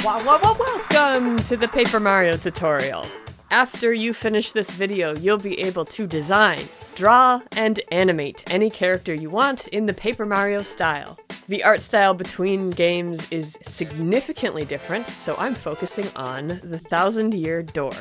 Welcome to the Paper Mario tutorial. After you finish this video, you'll be able to design, draw, and animate any character you want in the Paper Mario style. The art style between games is significantly different, so I'm focusing on the 1000-Year Door.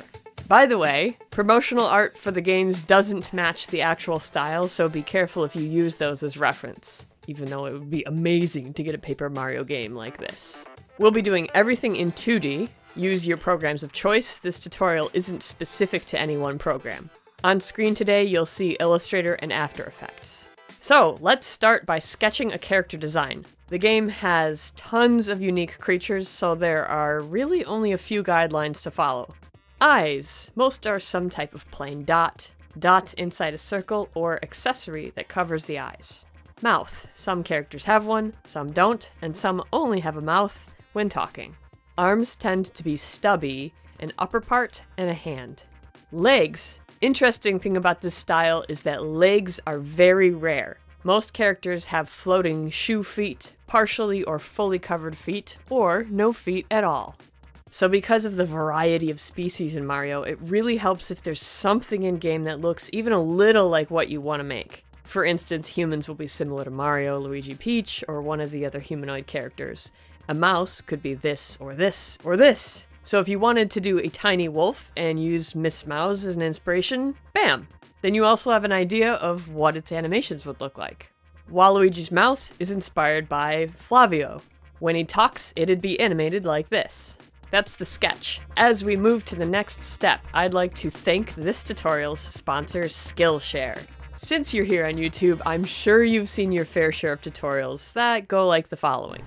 By the way, promotional art for the games doesn't match the actual style, so be careful if you use those as reference, even though it would be amazing to get a Paper Mario game like this. We'll be doing everything in 2D. Use your programs of choice. This tutorial isn't specific to any one program. On screen today, you'll see Illustrator and After Effects. So, let's start by sketching a character design. The game has tons of unique creatures, so there are really only a few guidelines to follow. Eyes. Most are some type of plain dot inside a circle, or accessory that covers the eyes. Mouth. Some characters have one, some don't, and some only have a mouth when talking. Arms tend to be stubby, an upper part, and a hand. Legs. Interesting thing about this style is that legs are very rare. Most characters have floating shoe feet, partially or fully covered feet, or no feet at all. So because of the variety of species in Mario, it really helps if there's something in-game that looks even a little like what you want to make. For instance, humans will be similar to Mario, Luigi, Peach, or one of the other humanoid characters. A mouse could be this, or this, or this. So if you wanted to do a tiny wolf and use Miss Mouse as an inspiration, bam! Then you also have an idea of what its animations would look like. Waluigi's mouth is inspired by Flavio. When he talks, it'd be animated like this. That's the sketch. As we move to the next step, I'd like to thank this tutorial's sponsor, Skillshare. Since you're here on YouTube, I'm sure you've seen your fair share of tutorials that go like the following.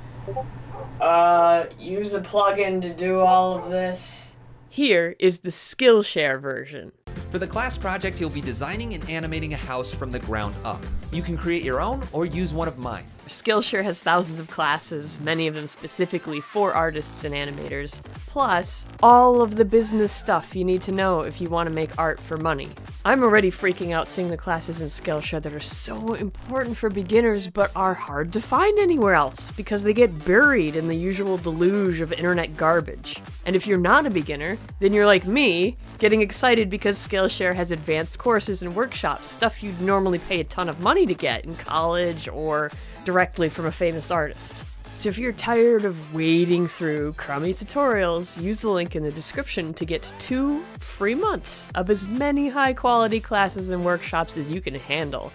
Use a plugin to do all of this. Here is the Skillshare version. For the class project, you'll be designing and animating a house from the ground up. You can create your own or use one of mine. Skillshare has thousands of classes, many of them specifically for artists and animators, plus all of the business stuff you need to know if you want to make art for money. I'm already freaking out seeing the classes in Skillshare that are so important for beginners but are hard to find anywhere else because they get buried in the usual deluge of internet garbage. And if you're not a beginner, then you're like me, getting excited because Skillshare has advanced courses and workshops, stuff you'd normally pay a ton of money to get in college or directly from a famous artist. So if you're tired of wading through crummy tutorials, use the link in the description to get 2 free months of as many high-quality classes and workshops as you can handle.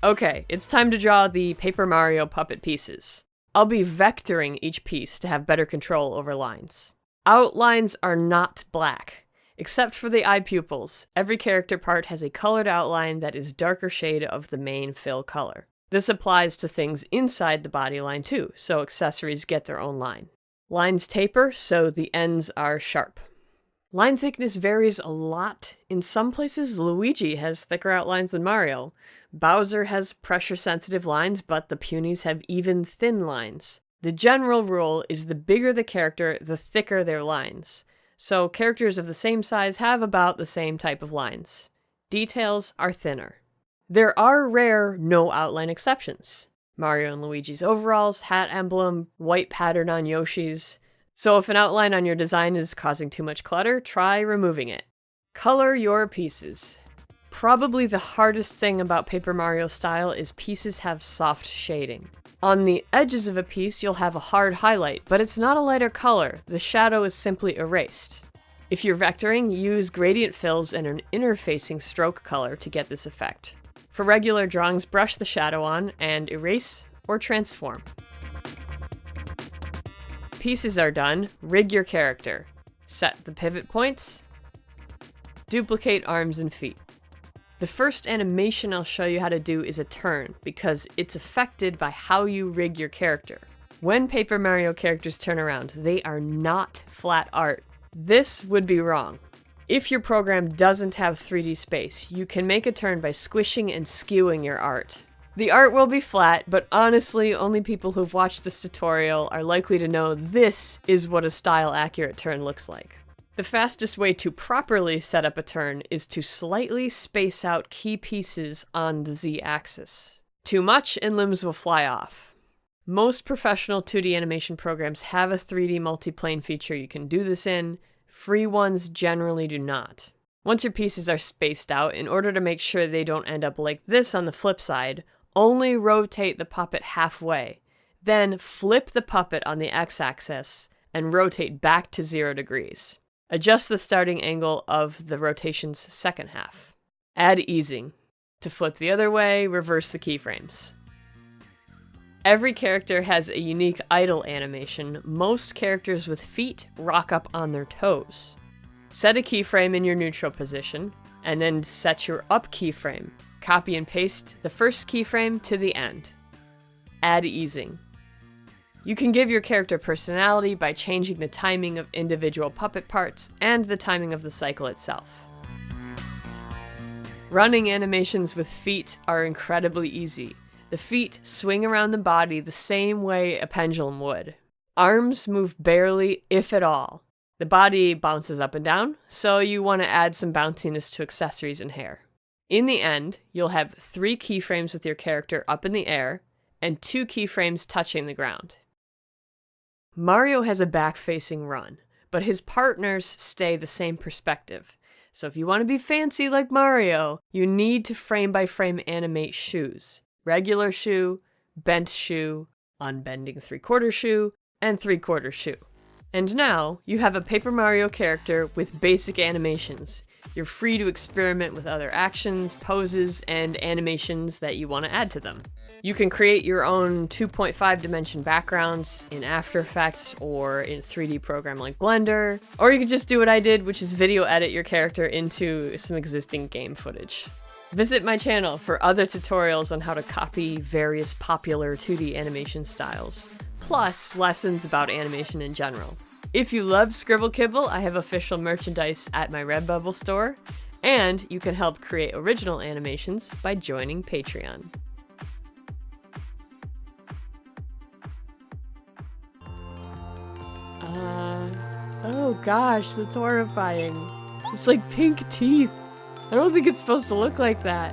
Okay, it's time to draw the Paper Mario puppet pieces. I'll be vectoring each piece to have better control over lines. Outlines are not black. Except for the eye pupils, every character part has a colored outline that is darker shade of the main fill color. This applies to things inside the body line too, so accessories get their own line. Lines taper, so the ends are sharp. Line thickness varies a lot. In some places, Luigi has thicker outlines than Mario. Bowser has pressure-sensitive lines, but the Punies have even thin lines. The general rule is the bigger the character, the thicker their lines. So characters of the same size have about the same type of lines. Details are thinner. There are rare no-outline exceptions. Mario and Luigi's overalls, hat emblem, white pattern on Yoshi's. So if an outline on your design is causing too much clutter, try removing it. Color your pieces. Probably the hardest thing about Paper Mario style is pieces have soft shading. On the edges of a piece, you'll have a hard highlight, but it's not a lighter color. The shadow is simply erased. If you're vectoring, use gradient fills and an interfacing stroke color to get this effect. For regular drawings, brush the shadow on and erase or transform. Pieces are done. Rig your character. Set the pivot points. Duplicate arms and feet. The first animation I'll show you how to do is a turn, because it's affected by how you rig your character. When Paper Mario characters turn around, they are not flat art. This would be wrong. If your program doesn't have 3D space, you can make a turn by squishing and skewing your art. The art will be flat, but honestly, only people who've watched this tutorial are likely to know this is what a style-accurate turn looks like. The fastest way to properly set up a turn is to slightly space out key pieces on the Z-axis. Too much and limbs will fly off. Most professional 2D animation programs have a 3D multiplane feature you can do this in. Free ones generally do not. Once your pieces are spaced out, in order to make sure they don't end up like this on the flip side, only rotate the puppet halfway. Then flip the puppet on the x-axis and rotate back to 0 degrees. Adjust the starting angle of the rotation's second half. Add easing. To flip the other way, reverse the keyframes. Every character has a unique idle animation. Most characters with feet rock up on their toes. Set a keyframe in your neutral position, and then set your up keyframe. Copy and paste the first keyframe to the end. Add easing. You can give your character personality by changing the timing of individual puppet parts and the timing of the cycle itself. Running animations with feet are incredibly easy. The feet swing around the body the same way a pendulum would. Arms move barely, if at all. The body bounces up and down, so you want to add some bounciness to accessories and hair. In the end, you'll have 3 keyframes with your character up in the air, and 2 keyframes touching the ground. Mario has a back-facing run, but his partners stay the same perspective. So if you want to be fancy like Mario, you need to frame-by-frame animate shoes. Regular shoe, bent shoe, unbending 3/4 shoe, and 3/4 shoe. And now, you have a Paper Mario character with basic animations. You're free to experiment with other actions, poses, and animations that you want to add to them. You can create your own 2.5 dimension backgrounds in After Effects or in a 3D program like Blender, or you could just do what I did, which is video edit your character into some existing game footage. Visit my channel for other tutorials on how to copy various popular 2D animation styles, plus lessons about animation in general. If you love Scribble Kibble, I have official merchandise at my Redbubble store, and you can help create original animations by joining Patreon. Oh gosh, that's horrifying. It's like pink teeth. I don't think it's supposed to look like that.